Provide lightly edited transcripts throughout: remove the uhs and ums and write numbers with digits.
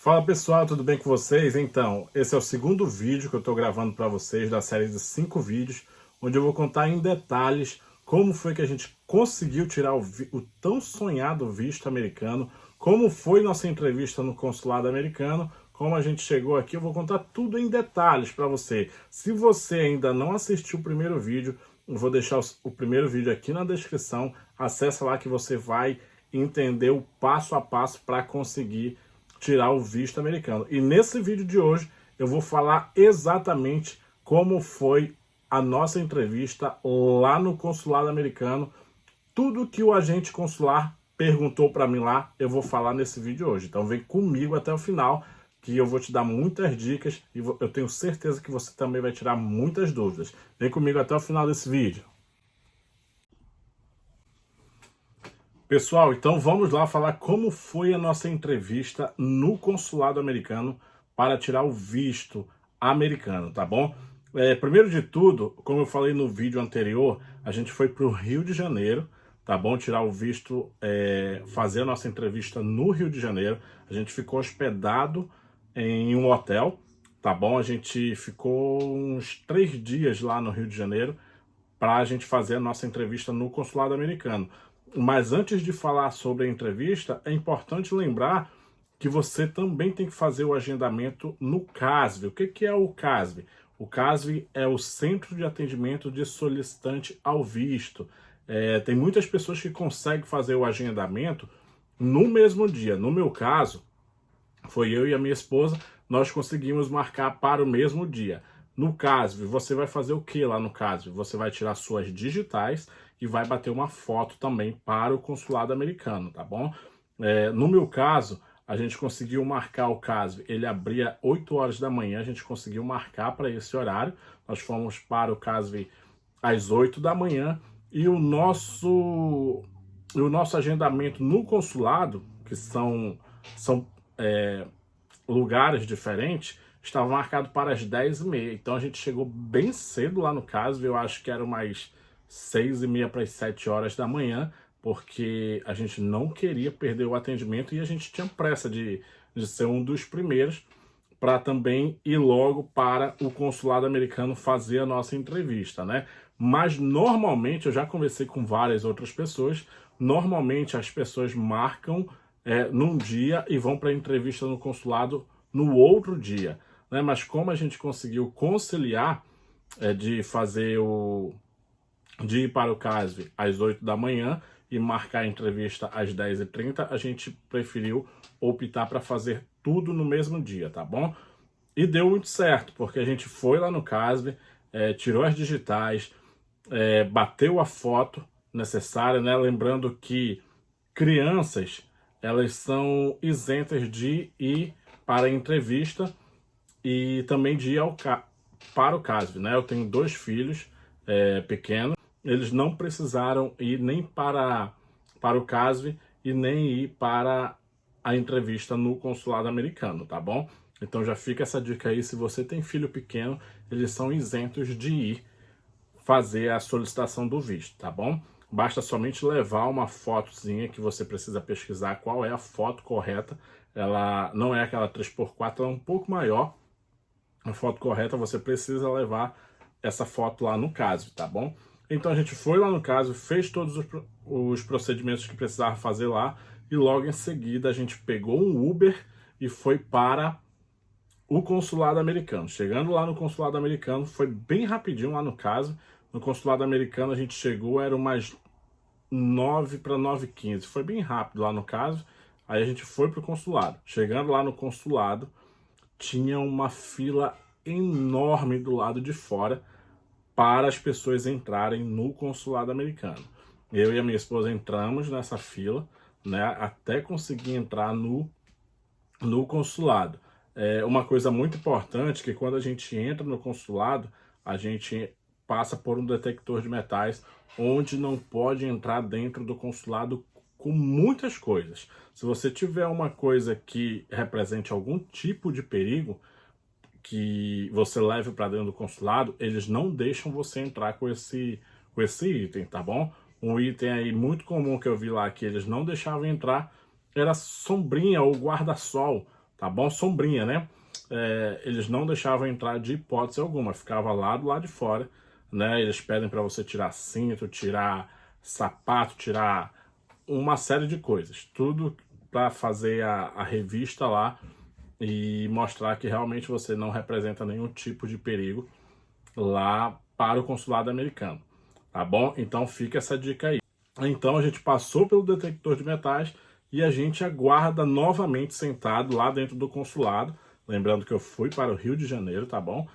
Fala pessoal, tudo bem com vocês? Então, esse é o segundo vídeo que eu estou gravando para vocês da série de 5 vídeos, onde eu vou contar em detalhes como foi que a gente conseguiu tirar o tão sonhado visto americano, como foi nossa entrevista no consulado americano, como a gente chegou aqui. Eu vou contar tudo em detalhes para você. Se você ainda não assistiu o primeiro vídeo, eu vou deixar o primeiro vídeo aqui na descrição. Acessa lá que você vai entender o passo a passo para conseguir tirar o visto americano. E nesse vídeo de hoje eu vou falar exatamente como foi a nossa entrevista lá no consulado americano. Tudo que o agente consular perguntou para mim lá, eu vou falar nesse vídeo hoje. Então vem comigo até o final, que eu vou te dar muitas dicas e eu tenho certeza que você também vai tirar muitas dúvidas. Vem comigo até o final desse vídeo. Pessoal, então vamos lá falar como foi a nossa entrevista no consulado americano para tirar o visto americano, tá bom? Primeiro de tudo, como eu falei no vídeo anterior, a gente foi para o Rio de Janeiro, tá bom? Tirar o visto, fazer a nossa entrevista no Rio de Janeiro. A gente ficou hospedado em um hotel, tá bom? A gente ficou uns 3 dias lá no Rio de Janeiro para a gente fazer a nossa entrevista no consulado americano. Mas antes de falar sobre a entrevista, é importante lembrar que você também tem que fazer o agendamento no CASV. O que é o CASV? O CASV é o Centro de Atendimento de Solicitante ao Visto. Tem muitas pessoas que conseguem fazer o agendamento no mesmo dia. No meu caso, foi eu e a minha esposa, nós conseguimos marcar para o mesmo dia. No CASV, você vai fazer o que lá no CASV? Você vai tirar suas digitais e vai bater uma foto também para o consulado americano, tá bom? No meu caso, a gente conseguiu marcar o CASV, ele abria 8 horas da manhã, a gente conseguiu marcar para esse horário, nós fomos para o CASV às 8 da manhã e o nosso agendamento no consulado, que são lugares diferentes, estava marcado para as 10h30. Então a gente chegou bem cedo lá no CASV, eu acho que era umas 6h30 para as 7 horas da manhã, porque a gente não queria perder o atendimento e a gente tinha pressa de ser um dos primeiros para também ir logo para o consulado americano fazer a nossa entrevista, né? Mas normalmente, eu já conversei com várias outras pessoas, normalmente as pessoas marcam num dia e vão para a entrevista no consulado no outro dia, né? Mas como a gente conseguiu conciliar de ir para o CASV às 8 da manhã e marcar a entrevista às 10h30, a gente preferiu optar para fazer tudo no mesmo dia, tá bom? E deu muito certo, porque a gente foi lá no CASV, tirou as digitais, bateu a foto necessária, né? Lembrando que crianças, elas são isentas de ir para a entrevista e também de ir para o CASV, né? Eu tenho 2 filhos pequenos, eles não precisaram ir nem para o CASV e nem ir para a entrevista no consulado americano, tá bom? Então já fica essa dica aí, se você tem filho pequeno, eles são isentos de ir fazer a solicitação do visto, tá bom? Basta somente levar uma fotozinha que você precisa pesquisar qual é a foto correta. Ela não é aquela 3x4, ela é um pouco maior. A foto correta, você precisa levar essa foto lá no CASV, tá bom? Então a gente foi lá no CASV, fez todos os procedimentos que precisava fazer lá e logo em seguida a gente pegou um Uber e foi para o consulado americano. Chegando lá no consulado americano, foi bem rapidinho lá no CASV. No consulado americano a gente chegou, era umas 9 para 9h15. Foi bem rápido lá no CASV. Aí a gente foi para o consulado. Chegando lá no consulado, tinha uma fila enorme do lado de fora para as pessoas entrarem no consulado americano. Eu e a minha esposa entramos nessa fila, né, até conseguir entrar no consulado. Uma coisa muito importante que quando a gente entra no consulado, a gente passa por um detector de metais, onde não pode entrar dentro do consulado com muitas coisas. Se você tiver uma coisa que represente algum tipo de perigo, que você leve para dentro do consulado, eles não deixam você entrar com esse item, tá bom? Um item aí muito comum que eu vi lá que eles não deixavam entrar era sombrinha ou guarda-sol, tá bom? Sombrinha, né? Eles não deixavam entrar de hipótese alguma, ficava lá do lado de fora, né? Eles pedem para você tirar cinto, tirar sapato, tirar uma série de coisas, tudo para fazer a revista lá e mostrar que realmente você não representa nenhum tipo de perigo lá para o consulado americano, tá bom? Então fica essa dica aí. Então a gente passou pelo detector de metais e a gente aguarda novamente sentado lá dentro do consulado. Lembrando que eu fui para o Rio de Janeiro, tá bom?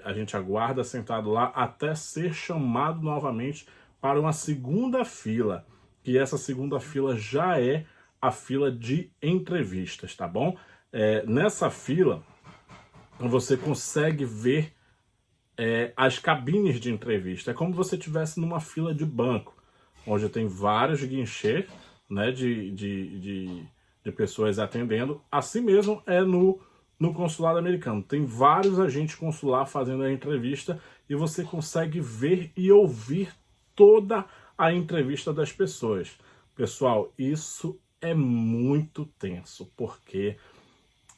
A gente aguarda sentado lá até ser chamado novamente para uma segunda fila. Que essa segunda fila já é a fila de entrevistas, tá bom? Nessa fila você consegue ver as cabines de entrevista. É como se você estivesse numa fila de banco, onde tem vários guichês, né, de pessoas atendendo. Assim mesmo é no consulado americano. Tem vários agentes consular fazendo a entrevista e você consegue ver e ouvir toda a entrevista das pessoas. Pessoal, isso é muito tenso, porque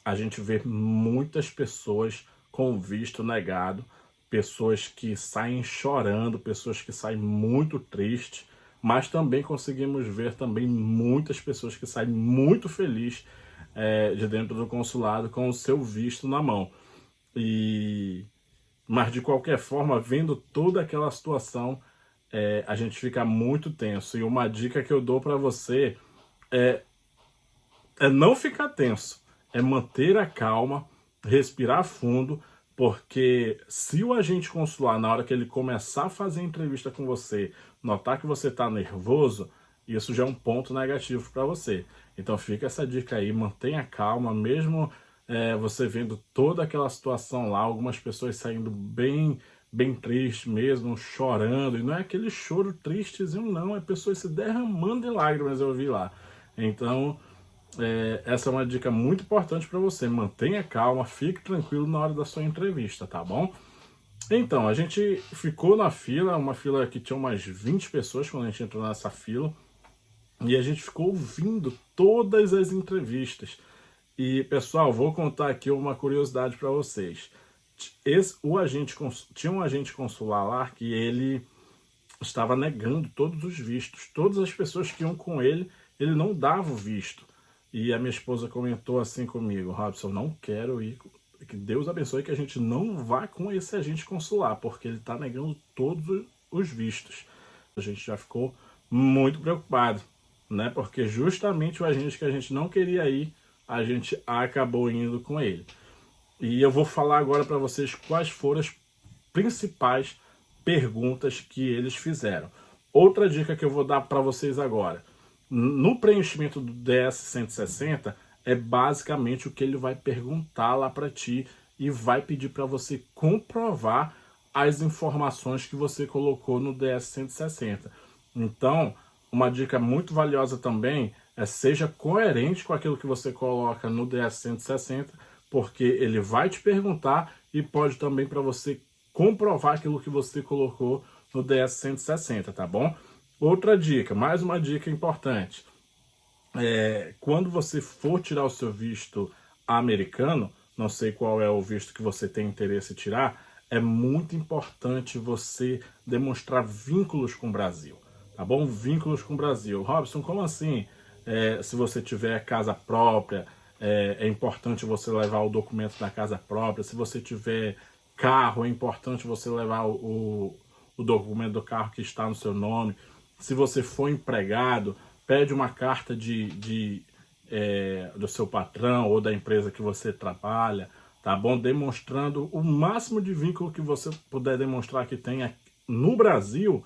a gente vê muitas pessoas com visto negado, pessoas que saem chorando, pessoas que saem muito tristes, mas também conseguimos ver também muitas pessoas que saem muito felizes de dentro do consulado com o seu visto na mão. Mas de qualquer forma, vendo toda aquela situação, a gente fica muito tenso. E uma dica que eu dou para você é não ficar tenso, é manter a calma, respirar fundo, porque se o agente consular, na hora que ele começar a fazer a entrevista com você, notar que você está nervoso, isso já é um ponto negativo para você. Então fica essa dica aí, mantenha a calma, mesmo você vendo toda aquela situação lá, algumas pessoas saindo bem triste mesmo, chorando, e não é aquele choro tristezinho não, é pessoas se derramando em lágrimas, eu vi lá. Então essa é uma dica muito importante para você. Mantenha calma, fique tranquilo na hora da sua entrevista, tá bom? Então, a gente ficou na fila, uma fila que tinha umas 20 pessoas quando a gente entrou nessa fila, e a gente ficou ouvindo todas as entrevistas. E, pessoal, vou contar aqui uma curiosidade para vocês. Tinha um agente consular lá que ele estava negando todos os vistos. Todas as pessoas que iam com ele não dava o visto. E a minha esposa comentou assim comigo: Robson, não quero ir, que Deus abençoe que a gente não vá com esse agente consular, porque ele está negando todos os vistos. A gente já ficou muito preocupado, né? Porque justamente o agente que a gente não queria ir, a gente acabou indo com ele. E eu vou falar agora para vocês quais foram as principais perguntas que eles fizeram. Outra dica que eu vou dar para vocês agora: no preenchimento do DS-160, é basicamente o que ele vai perguntar lá para ti e vai pedir para você comprovar as informações que você colocou no DS-160. Então, uma dica muito valiosa também é: seja coerente com aquilo que você coloca no DS-160, porque ele vai te perguntar e pode também para você comprovar aquilo que você colocou no DS-160, tá bom? Outra dica, mais uma dica importante. Quando você for tirar o seu visto americano, não sei qual é o visto que você tem interesse em tirar, é muito importante você demonstrar vínculos com o Brasil, tá bom? Vínculos com o Brasil. Robson, como assim? Se você tiver casa própria, é importante você levar o documento da casa própria. Se você tiver carro, é importante você levar o documento do carro que está no seu nome. Se você for empregado, pede uma carta do seu patrão ou da empresa que você trabalha, tá bom? Demonstrando o máximo de vínculo que você puder demonstrar que tem no Brasil,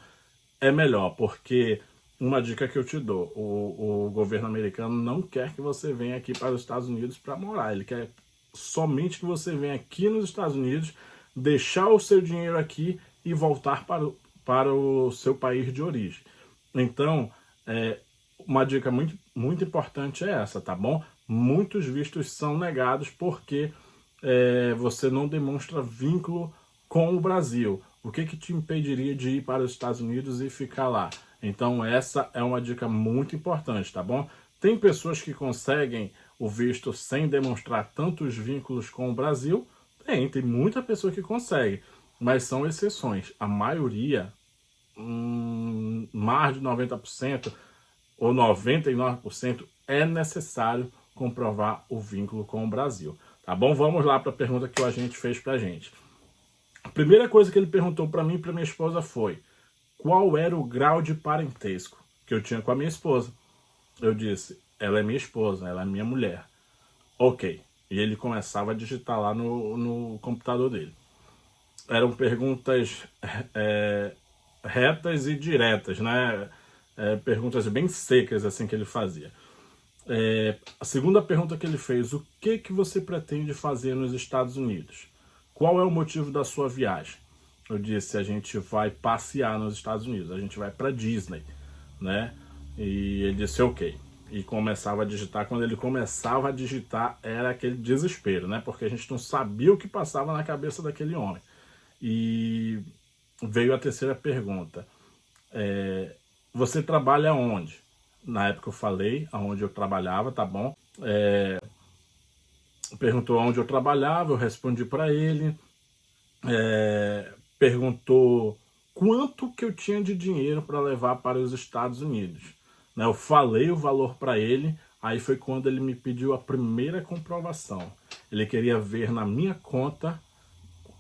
é melhor, porque uma dica que eu te dou: o governo americano não quer que você venha aqui para os Estados Unidos para morar, ele quer somente que você venha aqui nos Estados Unidos, deixar o seu dinheiro aqui e voltar para o seu país de origem. Então, uma dica muito importante é essa, tá bom? Muitos vistos são negados porque você não demonstra vínculo com o Brasil. O que te impediria de ir para os Estados Unidos e ficar lá? Então essa é uma dica muito importante, tá bom? Tem pessoas que conseguem o visto sem demonstrar tantos vínculos com o Brasil? Tem muita pessoa que consegue, mas são exceções. A maioria, mais de 90% ou 99%, é necessário comprovar o vínculo com o Brasil. Tá bom? Vamos lá para a pergunta que o agente fez para a gente. A primeira coisa que ele perguntou para mim e para minha esposa foi: qual era o grau de parentesco que eu tinha com a minha esposa? Eu disse: ela é minha esposa, ela é minha mulher. Ok. E ele começava a digitar lá no computador dele. Eram perguntas retas e diretas, né? Perguntas bem secas assim que ele fazia. A segunda pergunta que ele fez: o que você pretende fazer nos Estados Unidos? Qual é o motivo da sua viagem? Eu disse: a gente vai passear nos Estados Unidos, a gente vai para Disney, né? E ele disse: ok. E começava a digitar. Quando ele começava a digitar, era aquele desespero, né? Porque a gente não sabia o que passava na cabeça daquele homem. E veio a terceira pergunta: você trabalha onde? Na época eu falei aonde eu trabalhava, tá bom? Perguntou onde eu trabalhava, eu respondi para ele. Perguntou quanto que eu tinha de dinheiro para levar para os Estados Unidos. Né? Eu falei o valor para ele, aí foi quando ele me pediu a primeira comprovação. Ele queria ver na minha conta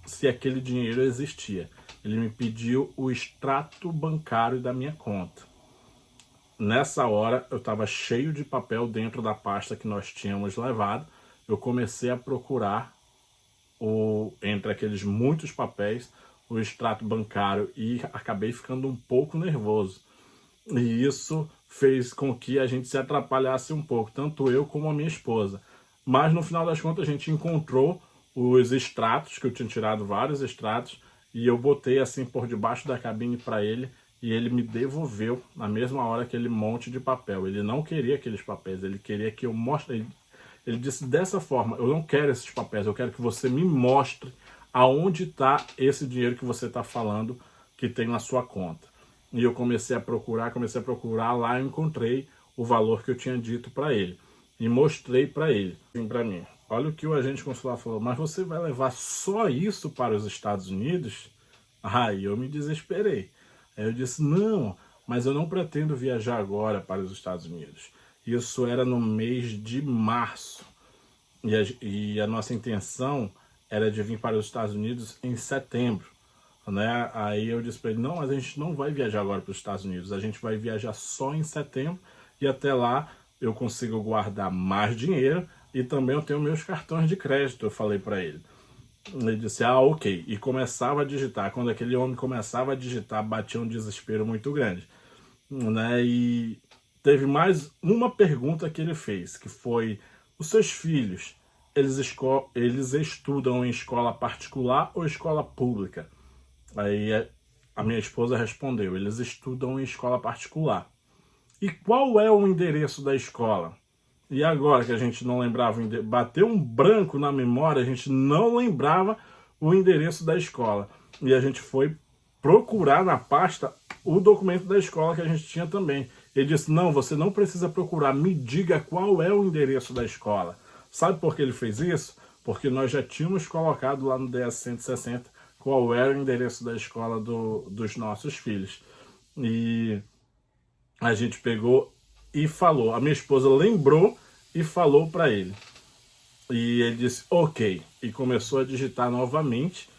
se aquele dinheiro existia. Ele me pediu o extrato bancário da minha conta. Nessa hora eu estava cheio de papel dentro da pasta que nós tínhamos levado. Eu comecei a procurar entre aqueles muitos papéis o extrato bancário e acabei ficando um pouco nervoso. E isso fez com que a gente se atrapalhasse um pouco, tanto eu como a minha esposa. Mas no final das contas a gente encontrou os extratos, que eu tinha tirado vários extratos, e eu botei assim por debaixo da cabine para ele, e ele me devolveu na mesma hora aquele monte de papel. Ele não queria aqueles papéis, ele queria que eu mostre. Ele disse dessa forma: eu não quero esses papéis, eu quero que você me mostre aonde está esse dinheiro que você está falando que tem na sua conta. E eu comecei a procurar, lá eu encontrei o valor que eu tinha dito para ele. E mostrei para ele, assim, para mim: olha o que o agente consular falou, mas você vai levar só isso para os Estados Unidos? Aí eu me desesperei. Aí eu disse: não, mas eu não pretendo viajar agora para os Estados Unidos. Isso era no mês de março. E a nossa intenção era de vir para os Estados Unidos em setembro. Né? Aí eu disse para ele: não, mas a gente não vai viajar agora para os Estados Unidos. A gente vai viajar só em setembro. E até lá eu consigo guardar mais dinheiro. E também eu tenho meus cartões de crédito, eu falei para ele. Ele disse: ah, ok. E começava a digitar. Quando aquele homem começava a digitar, batia um desespero muito grande. Né? E teve mais uma pergunta que ele fez, que foi: os seus filhos, eles estudam em escola particular ou escola pública? Aí a minha esposa respondeu: eles estudam em escola particular. E qual é o endereço da escola? E agora que a gente não lembrava, bateu um branco na memória, a gente não lembrava o endereço da escola. E a gente foi procurar na pasta o documento da escola que a gente tinha também. Ele disse: não, você não precisa procurar, me diga qual é o endereço da escola. Sabe por que ele fez isso? Porque nós já tínhamos colocado lá no DS-160 qual era o endereço da escola dos nossos filhos. E a gente pegou e falou. A minha esposa lembrou e falou para ele. E ele disse: ok. E começou a digitar novamente.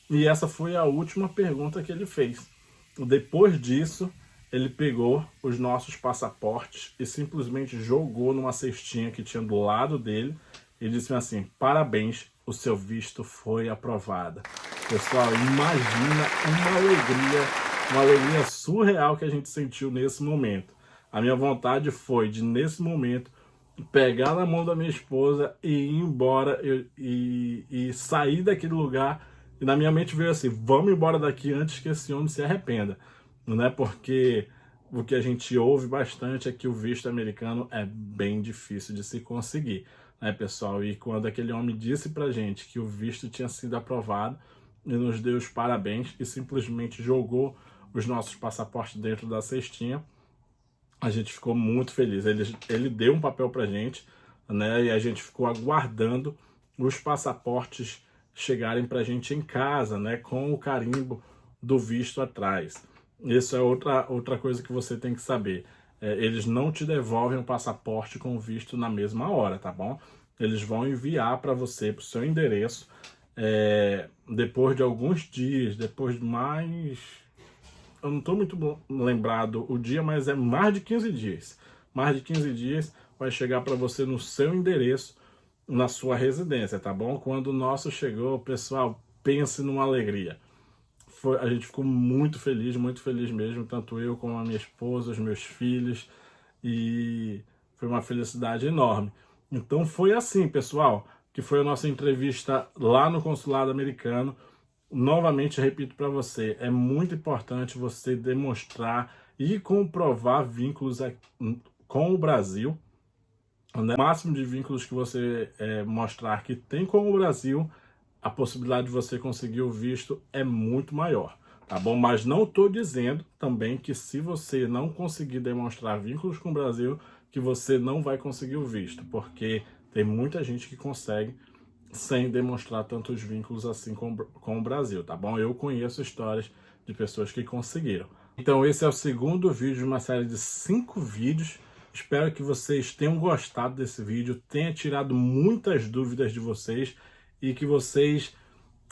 E essa foi a última pergunta que ele fez. Depois disso, ele pegou os nossos passaportes e simplesmente jogou numa cestinha que tinha do lado dele e disse assim: parabéns, o seu visto foi aprovado. Pessoal, imagina uma alegria surreal que a gente sentiu nesse momento. A minha vontade foi de, nesse momento, pegar na mão da minha esposa e ir embora e sair daquele lugar. E na minha mente veio assim: vamos embora daqui antes que esse homem se arrependa. Né? Porque o que a gente ouve bastante é que o visto americano é bem difícil de se conseguir, né, pessoal? E quando aquele homem disse pra gente que o visto tinha sido aprovado, ele nos deu os parabéns e simplesmente jogou os nossos passaportes dentro da cestinha, a gente ficou muito feliz. Ele deu um papel pra gente, né? E a gente ficou aguardando os passaportes chegarem para a gente em casa, né? Com o carimbo do visto atrás. Isso é outra coisa que você tem que saber. Eles não te devolvem o passaporte com o visto na mesma hora, tá bom? Eles vão enviar para você, para o seu endereço, depois de alguns dias, depois de mais... Eu não estou muito lembrado o dia, mas é mais de 15 dias. Mais de 15 dias vai chegar para você no seu endereço, na sua residência, tá bom? Quando o nosso chegou, pessoal, pense numa alegria. A gente ficou muito feliz mesmo, tanto eu como a minha esposa, os meus filhos, e foi uma felicidade enorme. Então foi assim, pessoal, que foi a nossa entrevista lá no consulado americano. Novamente, repito para você, é muito importante você demonstrar e comprovar vínculos com o Brasil, né? O máximo de vínculos que você mostrar que tem com o Brasil, a possibilidade de você conseguir o visto é muito maior, tá bom? Mas não estou dizendo também que se você não conseguir demonstrar vínculos com o Brasil, que você não vai conseguir o visto, porque tem muita gente que consegue sem demonstrar tantos vínculos assim com o Brasil, tá bom? Eu conheço histórias de pessoas que conseguiram. Então esse é o segundo vídeo de uma série de 5 vídeos. Espero que vocês tenham gostado desse vídeo, tenha tirado muitas dúvidas de vocês e que vocês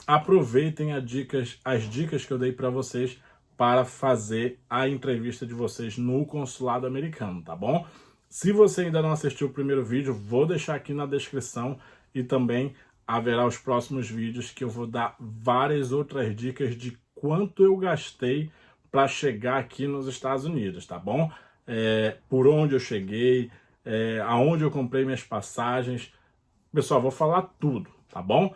aproveitem as dicas que eu dei para vocês para fazer a entrevista de vocês no consulado americano, tá bom? Se você ainda não assistiu o primeiro vídeo, vou deixar aqui na descrição e também haverá os próximos vídeos que eu vou dar várias outras dicas de quanto eu gastei para chegar aqui nos Estados Unidos, tá bom? Por onde eu cheguei, aonde eu comprei minhas passagens. Pessoal, vou falar tudo, tá bom?